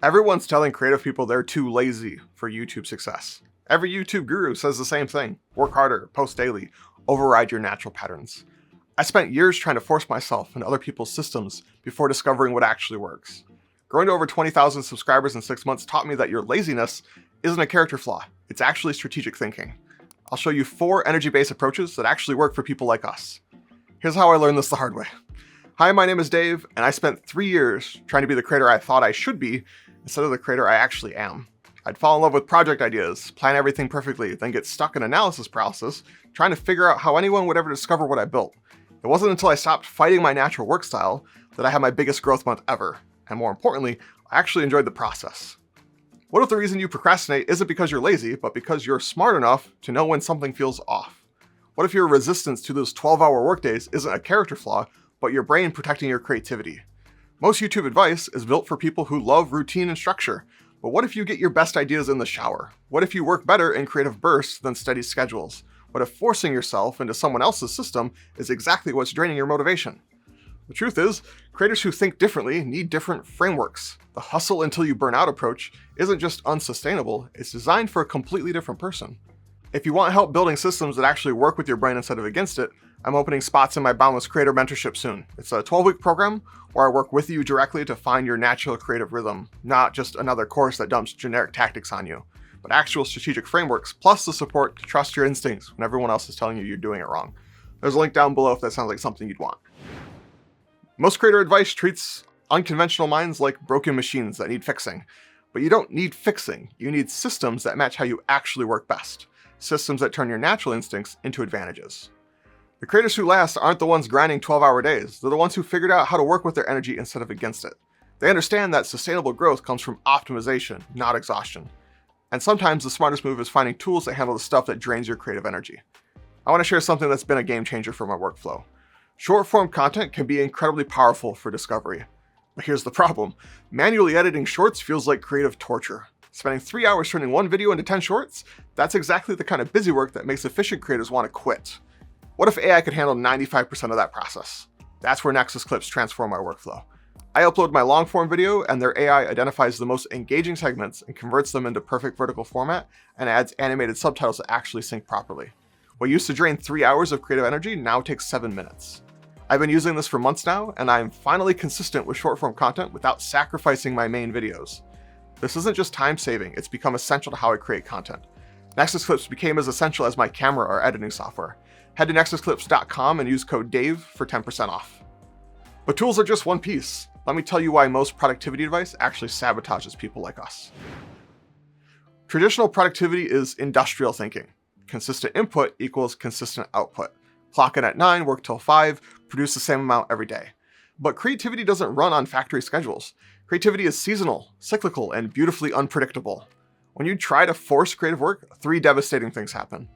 Everyone's telling creative people they're too lazy for YouTube success. Every YouTube guru says the same thing. Work harder, post daily, override your natural patterns. I spent years trying to force myself into other people's systems before discovering what actually works. Growing to over 20,000 subscribers in 6 months taught me that your laziness isn't a character flaw, it's actually strategic thinking. I'll show you 4 energy-based approaches that actually work for people like us. Here's how I learned this the hard way. Hi, my name is Dave, and I spent 3 years trying to be the creator I thought I should be instead of the creator I actually am. I'd fall in love with project ideas, plan everything perfectly, then get stuck in analysis paralysis, trying to figure out how anyone would ever discover what I built. It wasn't until I stopped fighting my natural work style that I had my biggest growth month ever, and more importantly, I actually enjoyed the process. What if the reason you procrastinate isn't because you're lazy, but because you're smart enough to know when something feels off? What if your resistance to those 12-hour workdays isn't a character flaw, but your brain protecting your creativity? Most YouTube advice is built for people who love routine and structure, but what if you get your best ideas in the shower? What if you work better in creative bursts than steady schedules? What if forcing yourself into someone else's system is exactly what's draining your motivation? The truth is, creators who think differently need different frameworks. The hustle until you burn out approach isn't just unsustainable, it's designed for a completely different person. If you want help building systems that actually work with your brain instead of against it, I'm opening spots in my Boundless Creator Mentorship soon. It's a 12-week program where I work with you directly to find your natural creative rhythm, not just another course that dumps generic tactics on you, but actual strategic frameworks, plus the support to trust your instincts when everyone else is telling you you're doing it wrong. There's a link down below if that sounds like something you'd want. Most creator advice treats unconventional minds like broken machines that need fixing. But you don't need fixing, you need systems that match how you actually work best. Systems that turn your natural instincts into advantages. The creators who last aren't the ones grinding 12-hour days, they're the ones who figured out how to work with their energy instead of against it. They understand that sustainable growth comes from optimization, not exhaustion. And sometimes the smartest move is finding tools that handle the stuff that drains your creative energy. I want to share something that's been a game changer for my workflow. Short-form content can be incredibly powerful for discovery. But here's the problem. Manually editing shorts feels like creative torture. Spending 3 hours turning one video into 10 shorts? That's exactly the kind of busy work that makes efficient creators want to quit. What if AI could handle 95% of that process? That's where Nexus Clips transform my workflow. I upload my long-form video and their AI identifies the most engaging segments and converts them into perfect vertical format and adds animated subtitles that actually sync properly. What used to drain 3 hours of creative energy now takes 7 minutes. I've been using this for months now, and I'm finally consistent with short-form content without sacrificing my main videos. This isn't just time-saving, it's become essential to how I create content. Nexus Clips became as essential as my camera or editing software. Head to nexusclips.com and use code DAVE for 10% off. But tools are just one piece. Let me tell you why most productivity advice actually sabotages people like us. Traditional productivity is industrial thinking. Consistent input equals consistent output. Clock in at 9, work till 5, produce the same amount every day. But creativity doesn't run on factory schedules. Creativity is seasonal, cyclical, and beautifully unpredictable. When you try to force creative work, 3 devastating things happen.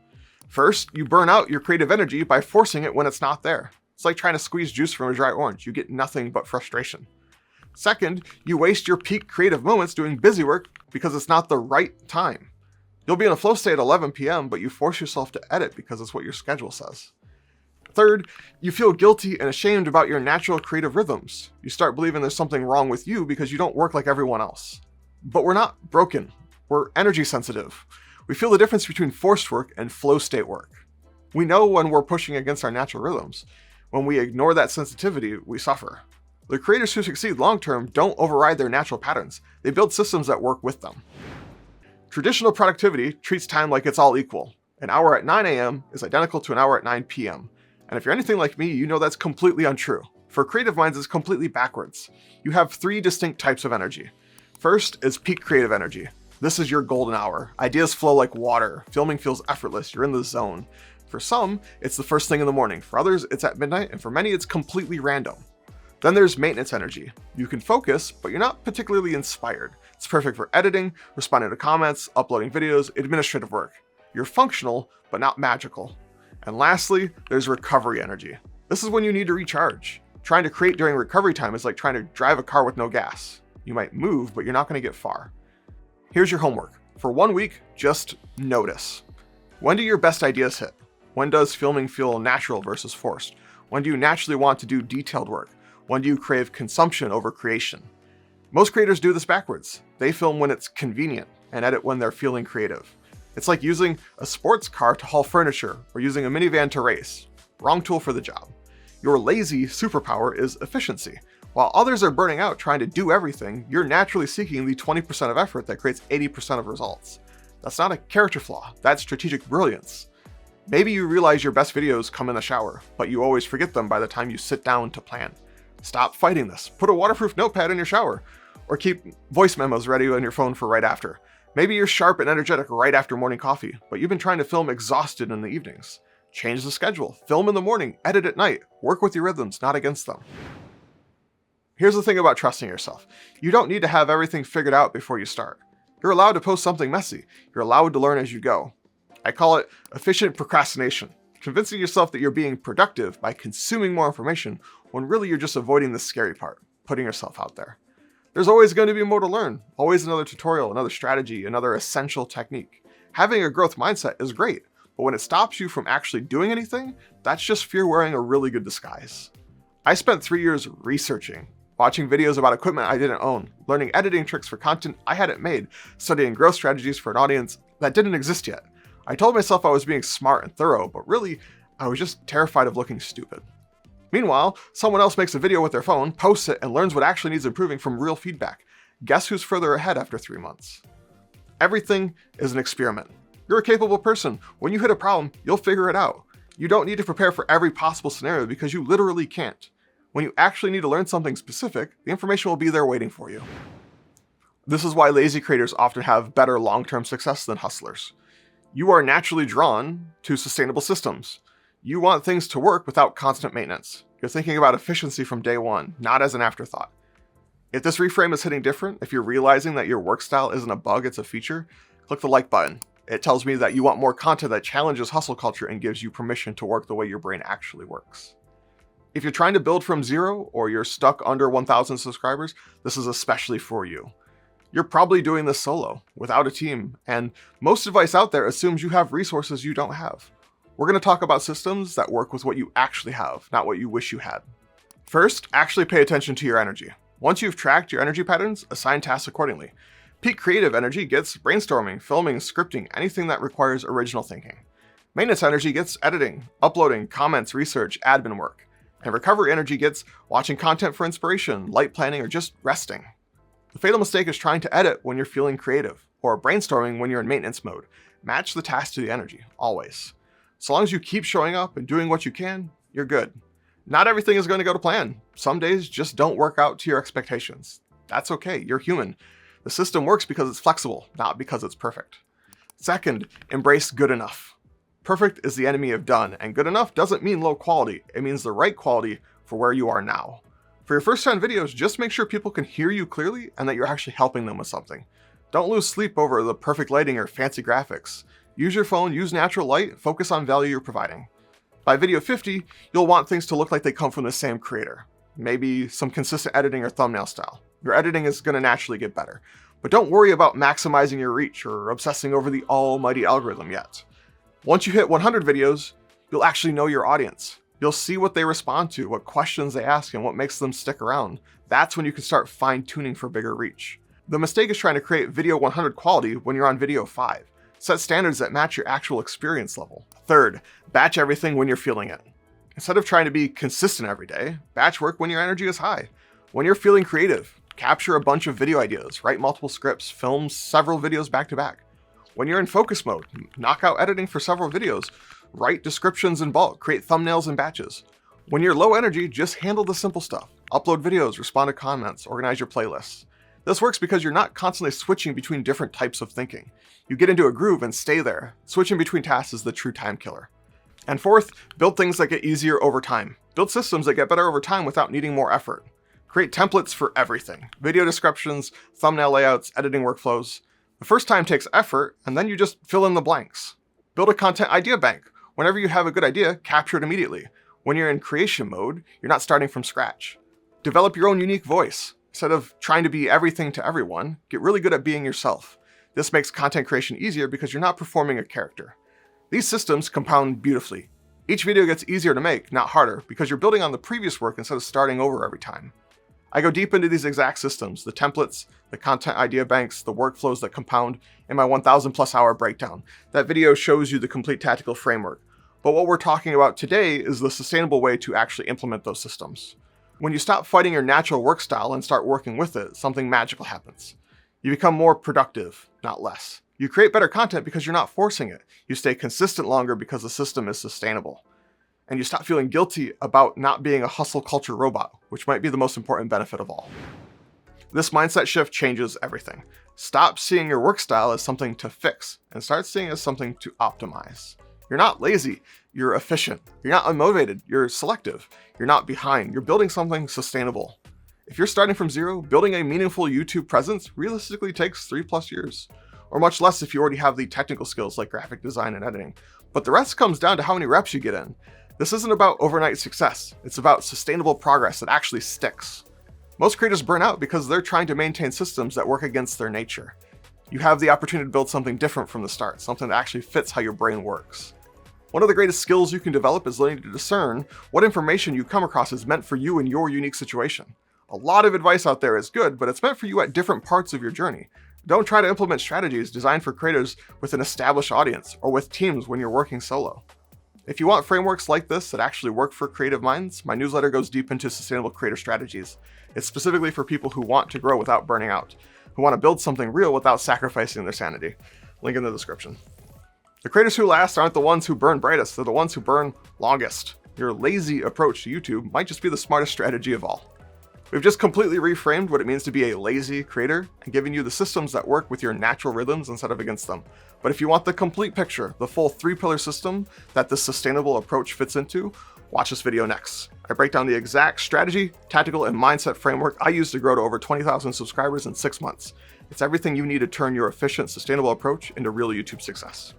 First, you burn out your creative energy by forcing it when it's not there. It's like trying to squeeze juice from a dry orange. You get nothing but frustration. Second, you waste your peak creative moments doing busy work because it's not the right time. You'll be in a flow state at 11 p.m., but you force yourself to edit because it's what your schedule says. Third, you feel guilty and ashamed about your natural creative rhythms. You start believing there's something wrong with you because you don't work like everyone else. But we're not broken. We're energy sensitive. We feel the difference between forced work and flow state work. We know when we're pushing against our natural rhythms. When we ignore that sensitivity, we suffer. The creators who succeed long-term don't override their natural patterns. They build systems that work with them. Traditional productivity treats time like it's all equal. An hour at 9 a.m. is identical to an hour at 9 p.m. And if you're anything like me, you know that's completely untrue. For creative minds, it's completely backwards. You have 3 distinct types of energy. First is peak creative energy. This is your golden hour. Ideas flow like water. Filming feels effortless. You're in the zone. For some, it's the first thing in the morning. For others, it's at midnight. And for many, it's completely random. Then there's maintenance energy. You can focus, but you're not particularly inspired. It's perfect for editing, responding to comments, uploading videos, administrative work. You're functional, but not magical. And lastly, there's recovery energy. This is when you need to recharge. Trying to create during recovery time is like trying to drive a car with no gas. You might move, but you're not going to get far. Here's your homework. For 1 week, just notice. When do your best ideas hit? When does filming feel natural versus forced? When do you naturally want to do detailed work? When do you crave consumption over creation? Most creators do this backwards. They film when it's convenient and edit when they're feeling creative. It's like using a sports car to haul furniture or using a minivan to race. Wrong tool for the job. Your lazy superpower is efficiency. While others are burning out trying to do everything, you're naturally seeking the 20% of effort that creates 80% of results. That's not a character flaw, that's strategic brilliance. Maybe you realize your best videos come in the shower, but you always forget them by the time you sit down to plan. Stop fighting this. Put a waterproof notepad in your shower, or keep voice memos ready on your phone for right after. Maybe you're sharp and energetic right after morning coffee, but you've been trying to film exhausted in the evenings. Change the schedule. Film in the morning, edit at night. Work with your rhythms, not against them. Here's the thing about trusting yourself. You don't need to have everything figured out before you start. You're allowed to post something messy. You're allowed to learn as you go. I call it efficient procrastination. Convincing yourself that you're being productive by consuming more information when really you're just avoiding the scary part, putting yourself out there. There's always going to be more to learn, always another tutorial, another strategy, another essential technique. Having a growth mindset is great, but when it stops you from actually doing anything, that's just fear wearing a really good disguise. I spent 3 years researching, watching videos about equipment I didn't own, learning editing tricks for content I hadn't made, studying growth strategies for an audience that didn't exist yet. I told myself I was being smart and thorough, but really, I was just terrified of looking stupid. Meanwhile, someone else makes a video with their phone, posts it, and learns what actually needs improving from real feedback. Guess who's further ahead after 3 months? Everything is an experiment. You're a capable person. When you hit a problem, you'll figure it out. You don't need to prepare for every possible scenario because you literally can't. When you actually need to learn something specific, the information will be there waiting for you. This is why lazy creators often have better long-term success than hustlers. You are naturally drawn to sustainable systems. You want things to work without constant maintenance. You're thinking about efficiency from day one, not as an afterthought. If this reframe is hitting different, if you're realizing that your work style isn't a bug, it's a feature, click the like button. It tells me that you want more content that challenges hustle culture and gives you permission to work the way your brain actually works. If you're trying to build from zero or you're stuck under 1,000 subscribers, this is especially for you. You're probably doing this solo, without a team, and most advice out there assumes you have resources you don't have. We're going to talk about systems that work with what you actually have, not what you wish you had. First, actually pay attention to your energy. Once you've tracked your energy patterns, assign tasks accordingly. Peak creative energy gets brainstorming, filming, scripting, anything that requires original thinking. Maintenance energy gets editing, uploading, comments, research, admin work. And recovery energy gets watching content for inspiration, light planning, or just resting. The fatal mistake is trying to edit when you're feeling creative, or brainstorming when you're in maintenance mode. Match the task to the energy, always. So long as you keep showing up and doing what you can, you're good. Not everything is going to go to plan. Some days just don't work out to your expectations. That's okay, you're human. The system works because it's flexible, not because it's perfect. Second, embrace good enough. Perfect is the enemy of done, and good enough doesn't mean low quality. It means the right quality for where you are now. For your first 10 videos, just make sure people can hear you clearly and that you're actually helping them with something. Don't lose sleep over the perfect lighting or fancy graphics. Use your phone, use natural light, focus on value you're providing. By video 50, you'll want things to look like they come from the same creator. Maybe some consistent editing or thumbnail style. Your editing is going to naturally get better. But don't worry about maximizing your reach or obsessing over the almighty algorithm yet. Once you hit 100 videos, you'll actually know your audience. You'll see what they respond to, what questions they ask, and what makes them stick around. That's when you can start fine-tuning for bigger reach. The mistake is trying to create video 100 quality when you're on video 5. Set standards that match your actual experience level. Third, batch everything when you're feeling it. Instead of trying to be consistent every day, batch work when your energy is high. When you're feeling creative, capture a bunch of video ideas, write multiple scripts, film several videos back to back. When you're in focus mode, knock out editing for several videos, write descriptions in bulk, create thumbnails in batches. When you're low energy, just handle the simple stuff. Upload videos, respond to comments, organize your playlists. This works because you're not constantly switching between different types of thinking. You get into a groove and stay there. Switching between tasks is the true time killer. And fourth, build things that get easier over time. Build systems that get better over time without needing more effort. Create templates for everything. Video descriptions, thumbnail layouts, editing workflows. The first time takes effort, and then you just fill in the blanks. Build a content idea bank. Whenever you have a good idea, capture it immediately. When you're in creation mode, you're not starting from scratch. Develop your own unique voice. Instead of trying to be everything to everyone, get really good at being yourself. This makes content creation easier because you're not performing a character. These systems compound beautifully. Each video gets easier to make, not harder, because you're building on the previous work instead of starting over every time. I go deep into these exact systems, the templates, the content idea banks, the workflows that compound in my 1,000 plus hour breakdown. That video shows you the complete tactical framework. But what we're talking about today is the sustainable way to actually implement those systems. When you stop fighting your natural work style and start working with it, something magical happens. You become more productive, not less. You create better content because you're not forcing it. You stay consistent longer because the system is sustainable. And you stop feeling guilty about not being a hustle culture robot, which might be the most important benefit of all. This mindset shift changes everything. Stop seeing your work style as something to fix and start seeing it as something to optimize. You're not lazy, you're efficient. You're not unmotivated, you're selective. You're not behind, you're building something sustainable. If you're starting from zero, building a meaningful YouTube presence realistically takes 3+ years, or much less if you already have the technical skills like graphic design and editing. But the rest comes down to how many reps you get in. This isn't about overnight success, it's about sustainable progress that actually sticks. Most creators burn out because they're trying to maintain systems that work against their nature. You have the opportunity to build something different from the start, something that actually fits how your brain works. One of the greatest skills you can develop is learning to discern what information you come across is meant for you in your unique situation. A lot of advice out there is good, but it's meant for you at different parts of your journey. Don't try to implement strategies designed for creators with an established audience or with teams when you're working solo. If you want frameworks like this that actually work for creative minds, my newsletter goes deep into sustainable creator strategies. It's specifically for people who want to grow without burning out, who want to build something real without sacrificing their sanity. Link in the description. The creators who last aren't the ones who burn brightest, they're the ones who burn longest. Your lazy approach to YouTube might just be the smartest strategy of all. We've just completely reframed what it means to be a lazy creator and given you the systems that work with your natural rhythms instead of against them. But if you want the complete picture, the full 3-pillar system that this sustainable approach fits into, watch this video next. I break down the exact strategy, tactical, and mindset framework I used to grow to over 20,000 subscribers in 6 months. It's everything you need to turn your efficient, sustainable approach into real YouTube success.